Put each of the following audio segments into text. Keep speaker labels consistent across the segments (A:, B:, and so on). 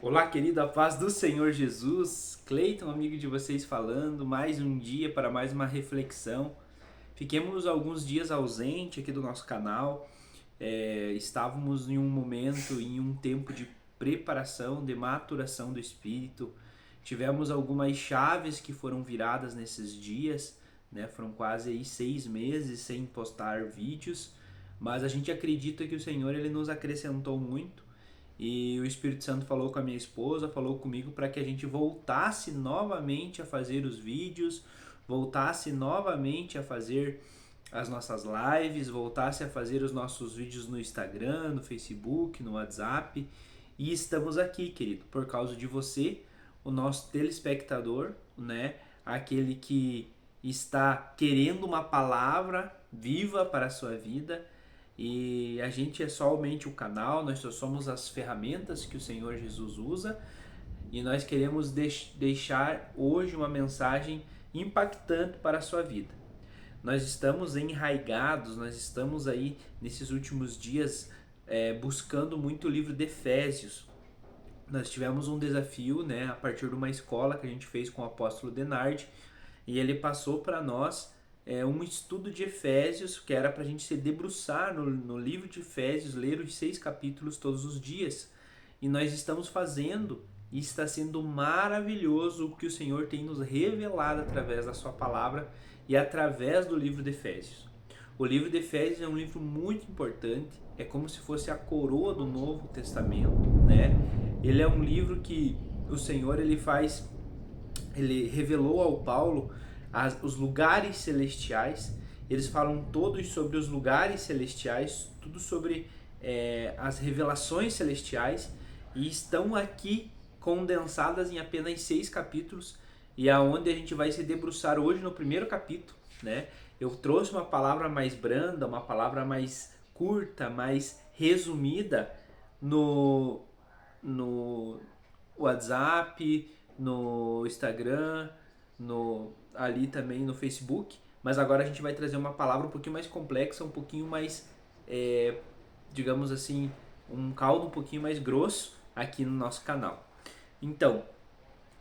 A: Olá, querida paz do Senhor Jesus. Cleiton, amigo de vocês falando, mais um dia para mais uma reflexão. Fiquemos alguns dias ausente aqui do nosso canal. Estávamos em um momento, em um tempo de preparação, de maturação do Espírito. Tivemos algumas chaves que foram viradas nesses dias, né? Foram quase aí 6 meses sem postar vídeos, mas a gente acredita que o Senhor ele nos acrescentou muito e o Espírito Santo falou com a minha esposa, falou comigo para que a gente voltasse novamente a fazer os vídeos, voltasse novamente a fazer as nossas lives, voltasse a fazer os nossos vídeos no Instagram, no Facebook, no WhatsApp. E estamos aqui, querido, por causa de você, o nosso telespectador, né? Aquele que está querendo uma palavra viva para a sua vida. E a gente é somente o canal, nós só somos as ferramentas que o Senhor Jesus usa e nós queremos deixar hoje uma mensagem impactante para a sua vida. Nós estamos enraigados, nós estamos aí nesses últimos dias buscando muito o livro de Efésios. Nós tivemos um desafio, né, a partir de uma escola que a gente fez com o apóstolo Denard, e ele passou para nós um estudo de Efésios, que era para a gente se debruçar no livro de Efésios, ler os 6 capítulos todos os dias. E nós estamos fazendo, e está sendo maravilhoso o que o Senhor tem nos revelado através da sua palavra e através do livro de Efésios. O livro de Efésios é um livro muito importante, é como se fosse a coroa do Novo Testamento, né? Ele é um livro que o Senhor ele revelou ao Paulo os lugares celestiais. Eles falam todos sobre os lugares celestiais, tudo sobre as revelações celestiais, e estão aqui condensadas em apenas 6 capítulos, e aonde a gente vai se debruçar hoje no primeiro capítulo, né? Eu trouxe uma palavra mais branda, uma palavra mais curta, mais resumida no WhatsApp, no Instagram, ali também no Facebook, mas agora a gente vai trazer uma palavra um pouquinho mais complexa, um pouquinho mais, digamos assim, um caldo um pouquinho mais grosso aqui no nosso canal. Então,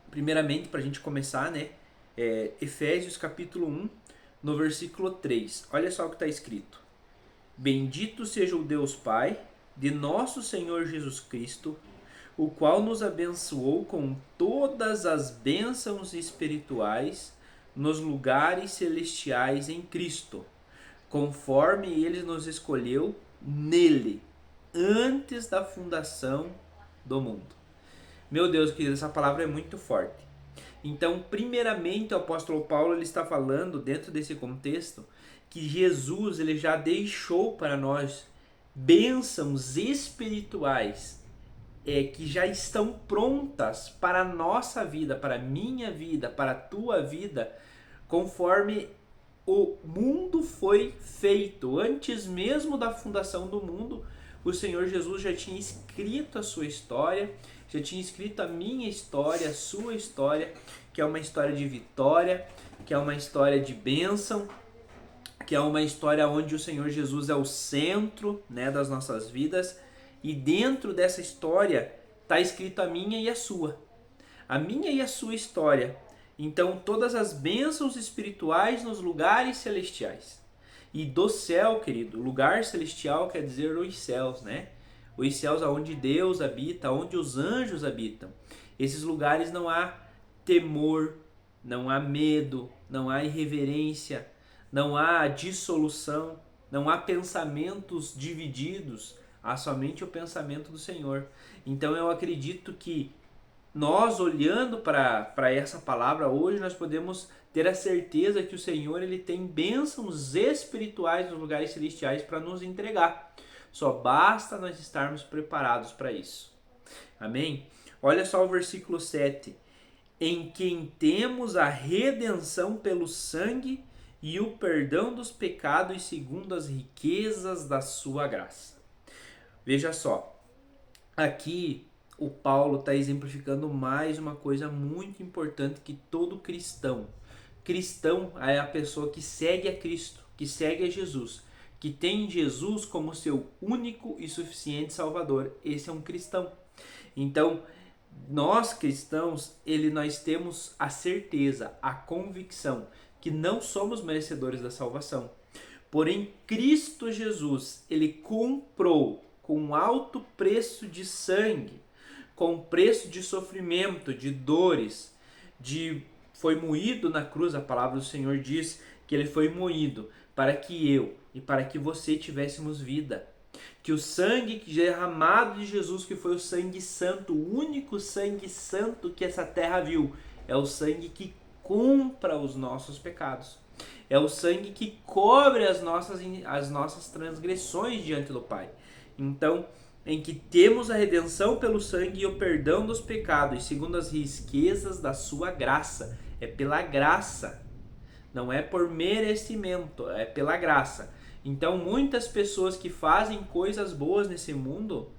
A: primeiramente, para a gente começar, né, Efésios capítulo 1, no versículo 3, olha só o que está escrito: Bendito seja o Deus Pai de nosso Senhor Jesus Cristo, o qual nos abençoou com todas as bênçãos espirituais nos lugares celestiais em Cristo, conforme Ele nos escolheu nele, antes da fundação do mundo. Meu Deus, querido, essa palavra é muito forte. Então, primeiramente, o apóstolo Paulo ele está falando, dentro desse contexto, que Jesus ele já deixou para nós bênçãos espirituais que já estão prontas para a nossa vida, para a minha vida, para a tua vida, conforme o mundo foi feito. Antes mesmo da fundação do mundo, o Senhor Jesus já tinha escrito a sua história, já tinha escrito a minha história, a sua história, que é uma história de vitória, que é uma história de bênção, que é uma história onde o Senhor Jesus é o centro, né, das nossas vidas. E dentro dessa história está escrito a minha e a sua. A minha e a sua história. Então, todas as bênçãos espirituais nos lugares celestiais. E do céu, querido, lugar celestial quer dizer os céus, né? Os céus aonde Deus habita, onde os anjos habitam. Esses lugares não há temor, não há medo, não há irreverência, não há dissolução, não há pensamentos divididos, há somente o pensamento do Senhor. Então eu acredito que nós, olhando para essa palavra hoje, nós podemos ter a certeza que o Senhor ele tem bênçãos espirituais nos lugares celestiais para nos entregar. Só basta nós estarmos preparados para isso. Amém? Olha só o versículo 7. Em quem temos a redenção pelo sangue e o perdão dos pecados segundo as riquezas da sua graça. Veja só, aqui o Paulo está exemplificando mais uma coisa muito importante que todo cristão. Cristão é a pessoa que segue a Cristo, que segue a Jesus, que tem Jesus como seu único e suficiente Salvador. Esse é um cristão. Então, Nós cristãos, nós temos a certeza, a convicção que não somos merecedores da salvação. Porém, Cristo Jesus, ele comprou com alto preço de sangue, com preço de sofrimento, de dores, foi moído na cruz. A palavra do Senhor diz que ele foi moído para que eu e para que você tivéssemos vida. Que o sangue derramado de Jesus, que foi o sangue santo, o único sangue santo que essa terra viu, é o sangue que compra os nossos pecados. É o sangue que cobre as nossas transgressões diante do Pai. Então, em que temos a redenção pelo sangue e o perdão dos pecados, segundo as riquezas da sua graça. É pela graça, não é por merecimento, é pela graça. Então, muitas pessoas que fazem coisas boas nesse mundo,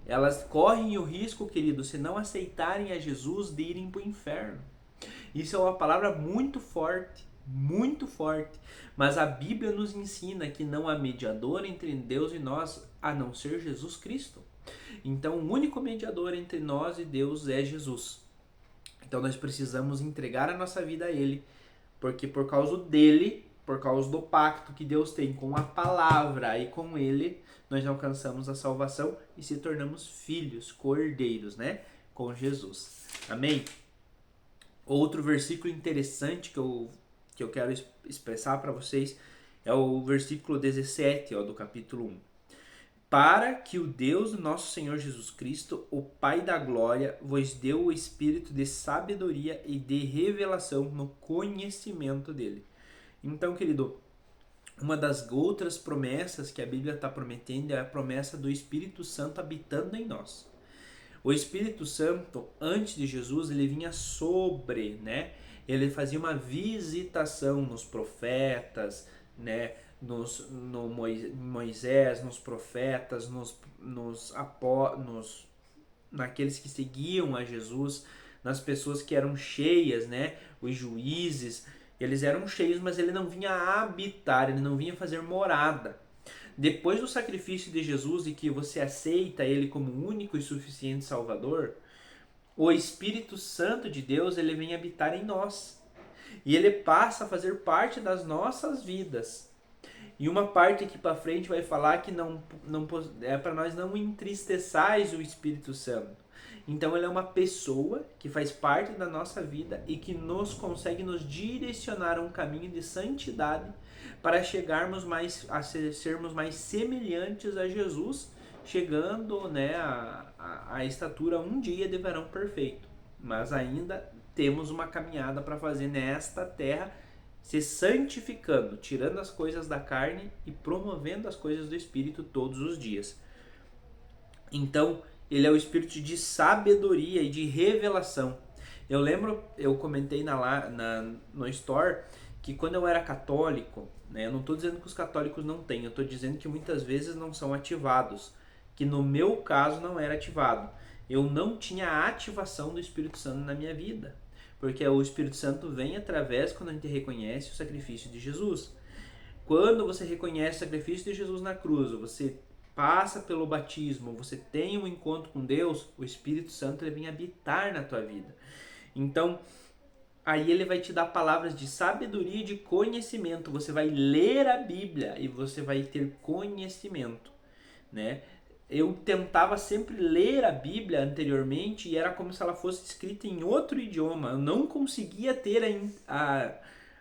A: elas correm o risco, querido, se não aceitarem a Jesus, de irem para o inferno. Isso é uma palavra muito forte, muito forte. Mas a Bíblia nos ensina que não há mediador entre Deus e nós, a não ser Jesus Cristo. Então, o único mediador entre nós e Deus é Jesus. Então, nós precisamos entregar a nossa vida a Ele, porque por causa dele, por causa do pacto que Deus tem com a palavra e com Ele, nós alcançamos a salvação e se tornamos filhos, cordeiros, né? Com Jesus. Amém? Outro versículo interessante que eu quero expressar para vocês é o versículo 17, do capítulo 1. Para que o Deus do nosso Senhor Jesus Cristo, o Pai da glória, vos deu o espírito de sabedoria e de revelação no conhecimento dele. Então, querido, uma das outras promessas que a Bíblia está prometendo é a promessa do Espírito Santo habitando em nós. O Espírito Santo, antes de Jesus, ele vinha sobre, né? Ele fazia uma visitação nos profetas, né? No Moisés, nos profetas, naqueles que seguiam a Jesus, nas pessoas que eram cheias, né? Os juízes, eles eram cheios, mas ele não vinha habitar, ele não vinha fazer morada. Depois do sacrifício de Jesus e que você aceita ele como único e suficiente Salvador, o Espírito Santo de Deus, ele vem habitar em nós. E ele passa a fazer parte das nossas vidas. E uma parte aqui para frente vai falar que não é para nós não entristeçais o Espírito Santo. Então ele é uma pessoa que faz parte da nossa vida e que consegue nos direcionar a um caminho de santidade para chegarmos sermos mais semelhantes a Jesus, chegando, né, a estatura um dia de varão perfeito. Mas ainda temos uma caminhada para fazer nesta terra, se santificando, tirando as coisas da carne e promovendo as coisas do Espírito todos os dias. Então, ele é o Espírito de sabedoria e de revelação. Eu lembro, eu comentei no Store, que quando eu era católico, né, eu não estou dizendo que os católicos não têm, eu estou dizendo que muitas vezes não são ativados, que no meu caso não era ativado. Eu não tinha a ativação do Espírito Santo na minha vida. Porque o Espírito Santo vem através quando a gente reconhece o sacrifício de Jesus. Quando você reconhece o sacrifício de Jesus na cruz, você passa pelo batismo, você tem um encontro com Deus, o Espírito Santo ele vem habitar na tua vida. Então, aí ele vai te dar palavras de sabedoria e de conhecimento. Você vai ler a Bíblia e você vai ter conhecimento, né? Eu tentava sempre ler a Bíblia anteriormente e era como se ela fosse escrita em outro idioma. Eu não conseguia ter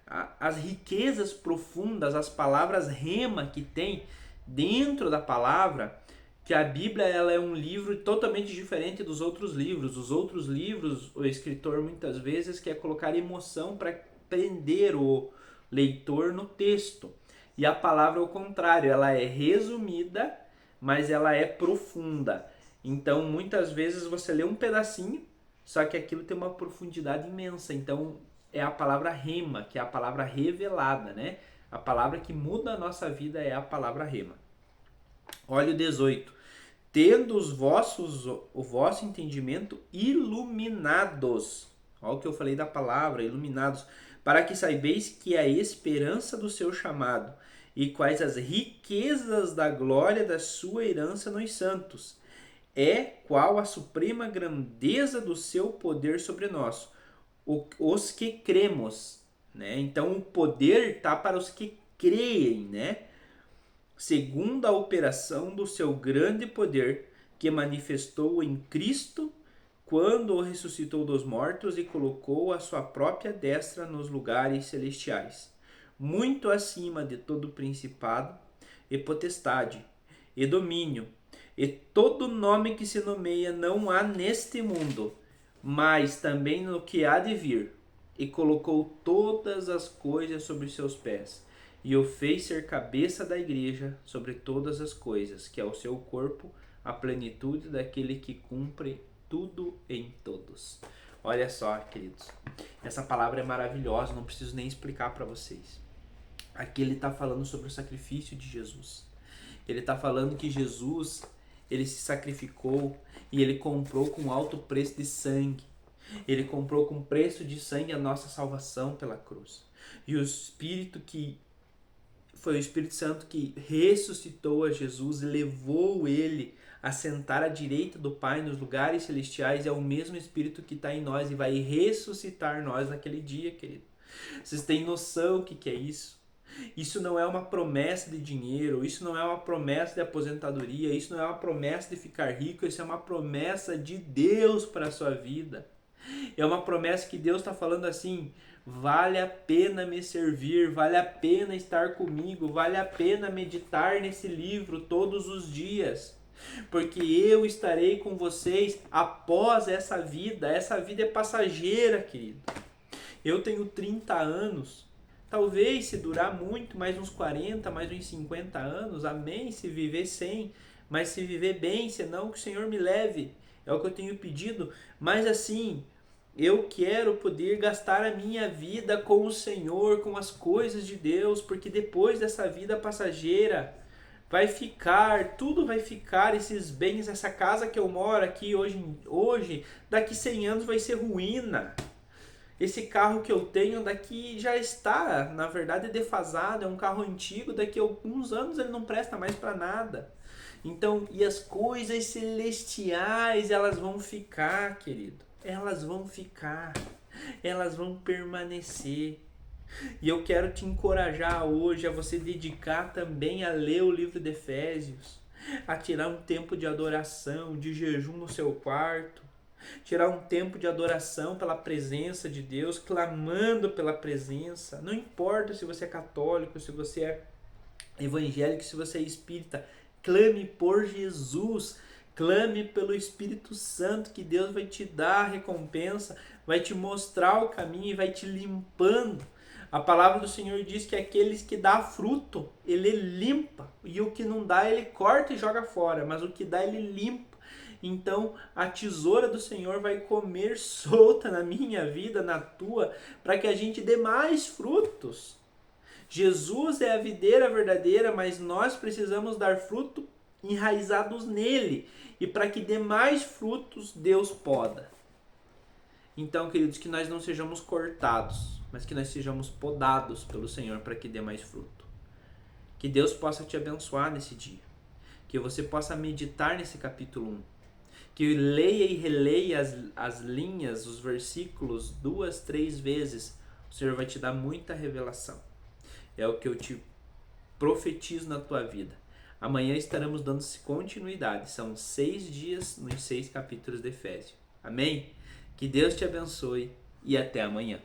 A: as riquezas profundas, as palavras rema que tem dentro da palavra, que a Bíblia ela é um livro totalmente diferente dos outros livros. Os outros livros, o escritor muitas vezes quer colocar emoção para prender o leitor no texto. E a palavra é o contrário, ela é resumida, mas ela é profunda. Então, muitas vezes você lê um pedacinho, só que aquilo tem uma profundidade imensa. Então, é a palavra rema, que é a palavra revelada, né? A palavra que muda a nossa vida é a palavra rema. Olha o 18. Tendo o vosso entendimento iluminados. Olha o que eu falei da palavra, iluminados. Para que saibeis que é a esperança do seu chamado e quais as riquezas da glória da sua herança nos santos, é qual a suprema grandeza do seu poder sobre nós, os que cremos, né? Então o poder tá para os que creem, né? Segundo a operação do seu grande poder, que manifestou em Cristo quando o ressuscitou dos mortos e colocou a sua própria destra nos lugares celestiais, muito acima de todo principado e potestade e domínio, e todo nome que se nomeia não há neste mundo, mas também no que há de vir, e colocou todas as coisas sobre seus pés, e o fez ser cabeça da igreja sobre todas as coisas, que é o seu corpo, a plenitude daquele que cumpre tudo em todos. Olha só, queridos, essa palavra é maravilhosa, não preciso nem explicar para vocês. Aqui ele está falando sobre o sacrifício de Jesus. Ele está falando que Jesus, ele se sacrificou e ele comprou com alto preço de sangue. Ele comprou com preço de sangue a nossa salvação pela cruz. E o Espírito que foi o Espírito Santo que ressuscitou a Jesus e levou ele a sentar à direita do Pai nos lugares celestiais. É o mesmo Espírito que está em nós e vai ressuscitar nós naquele dia, querido. Vocês têm noção o que é isso? Isso não é uma promessa de dinheiro, isso não é uma promessa de aposentadoria, isso não é uma promessa de ficar rico, isso é uma promessa de Deus para a sua vida. É uma promessa que Deus está falando assim: vale a pena me servir, vale a pena estar comigo, vale a pena meditar nesse livro todos os dias, porque eu estarei com vocês após essa vida. Essa vida é passageira, querido. Eu tenho 30 anos, talvez se durar muito, mais uns 40, mais uns 50 anos, amém, se viver 100, mas se viver bem, senão que o Senhor me leve, é o que eu tenho pedido. Mas assim, eu quero poder gastar a minha vida com o Senhor, com as coisas de Deus, porque depois dessa vida passageira vai ficar, tudo vai ficar, esses bens, essa casa que eu moro aqui hoje daqui 100 anos vai ser ruína. Esse carro que eu tenho daqui já está, na verdade, defasado, é um carro antigo, daqui a alguns anos ele não presta mais para nada. Então, e as coisas celestiais, elas vão ficar, querido. Elas vão ficar. Elas vão permanecer. E eu quero te encorajar hoje a você dedicar também a ler o livro de Efésios, a tirar um tempo de adoração, de jejum no seu quarto, tirar um tempo de adoração pela presença de Deus, clamando pela presença. Não importa se você é católico, se você é evangélico, se você é espírita, clame por Jesus, clame pelo Espírito Santo, que Deus vai te dar a recompensa, vai te mostrar o caminho e vai te limpando. A palavra do Senhor diz que aqueles que dá fruto, ele limpa, e o que não dá, ele corta e joga fora, mas o que dá, ele limpa. Então a tesoura do Senhor vai comer solta na minha vida, na tua, para que a gente dê mais frutos. Jesus é a videira verdadeira, mas nós precisamos dar fruto enraizados nele. E para que dê mais frutos, Deus poda. Então, queridos, que nós não sejamos cortados, mas que nós sejamos podados pelo Senhor para que dê mais fruto. Que Deus possa te abençoar nesse dia. Que você possa meditar nesse capítulo 1. Que leia e releia as linhas, os versículos 2, 3 vezes. O Senhor vai te dar muita revelação. É o que eu te profetizo na tua vida. Amanhã estaremos dando continuidade. São 6 dias nos 6 capítulos de Efésios. Amém? Que Deus te abençoe e até amanhã.